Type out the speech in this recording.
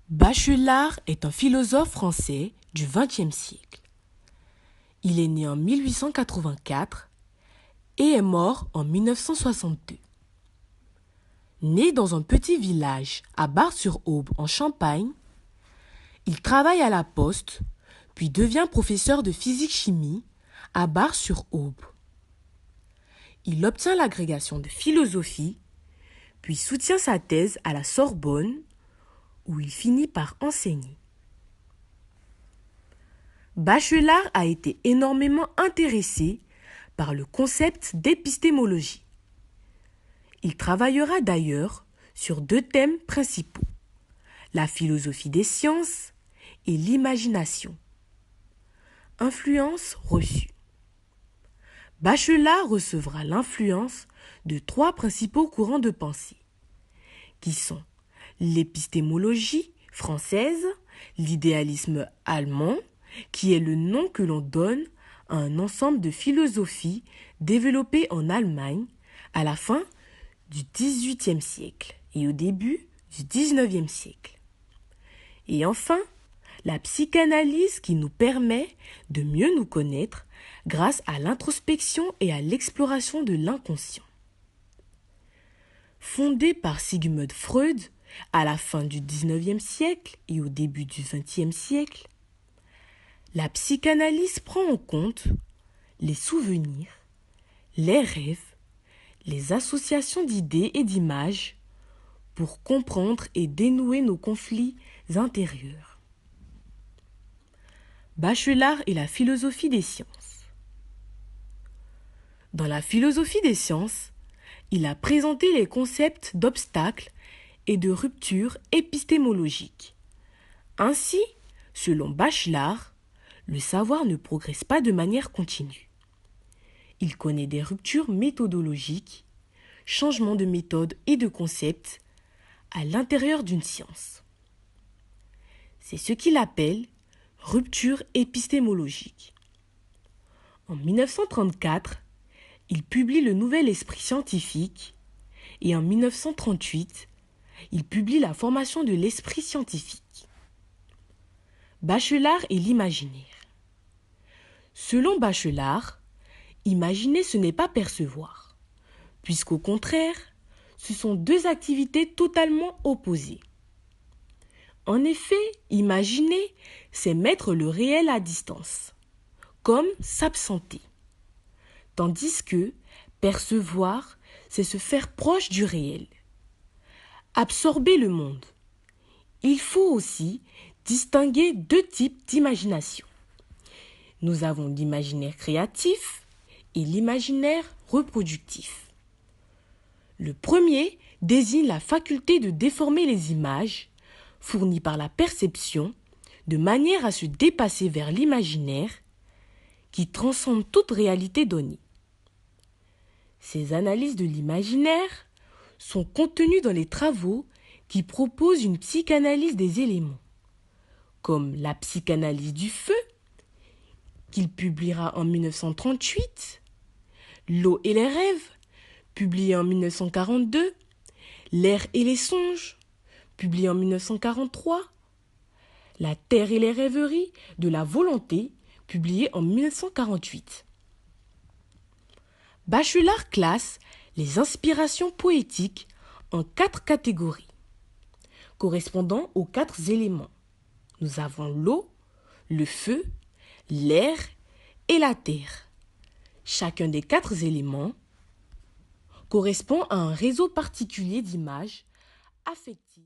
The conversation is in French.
Bachelard est un philosophe français du XXe siècle. Il est né en 1884 et est mort en 1962. Né dans un petit village à Bar-sur-Aube en Champagne, il travaille à la poste, puis devient professeur de physique-chimie à Bar-sur-Aube. Il obtient l'agrégation de philosophie, puis soutient sa thèse à la Sorbonne, où il finit par enseigner. Bachelard a été énormément intéressé par le concept d'épistémologie. Il travaillera d'ailleurs sur deux thèmes principaux, la philosophie des sciences et l'imagination. Influence reçue. Bachelard recevra l'influence de trois principaux courants de pensée, qui sont l'épistémologie française, l'idéalisme allemand, qui est le nom que l'on donne à un ensemble de philosophies développées en Allemagne à la fin du XVIIIe siècle et au début du XIXe siècle. Et enfin, la psychanalyse qui nous permet de mieux nous connaître grâce à l'introspection et à l'exploration de l'inconscient. Fondée par Sigmund Freud à la fin du XIXe siècle et au début du XXe siècle, la psychanalyse prend en compte les souvenirs, les rêves, les associations d'idées et d'images pour comprendre et dénouer nos conflits intérieurs. Bachelard et la philosophie des sciences. Dans la philosophie des sciences, il a présenté les concepts d'obstacles et de ruptures épistémologiques. Ainsi, selon Bachelard, le savoir ne progresse pas de manière continue. Il connaît des ruptures méthodologiques, changements de méthode et de concept à l'intérieur d'une science. C'est ce qu'il appelle rupture épistémologique. En 1934, il publie le Nouvel Esprit scientifique et en 1938, il publie la formation de l'esprit scientifique. Bachelard et l'imaginaire. Selon Bachelard, imaginer ce n'est pas percevoir, puisqu'au contraire, ce sont deux activités totalement opposées. En effet, imaginer, c'est mettre le réel à distance, comme s'absenter. Tandis que percevoir, c'est se faire proche du réel. Absorber le monde. Il faut aussi distinguer deux types d'imagination. Nous avons l'imaginaire créatif et l'imaginaire reproductif. Le premier désigne la faculté de déformer les images fournies par la perception de manière à se dépasser vers l'imaginaire qui transcende toute réalité donnée. Ces analyses de l'imaginaire sont contenues dans les travaux qui proposent une psychanalyse des éléments, comme la psychanalyse du feu, qu'il publiera en 1938, L'eau et les rêves, publié en 1942, L'air et les songes, publié en 1943, La terre et les rêveries de la volonté, publié en 1948. Bachelard classe les inspirations poétiques en 4 catégories, correspondant aux 4 éléments. Nous avons l'eau, le feu, l'air et la terre. Chacun des 4 éléments correspond à un réseau particulier d'images affectives.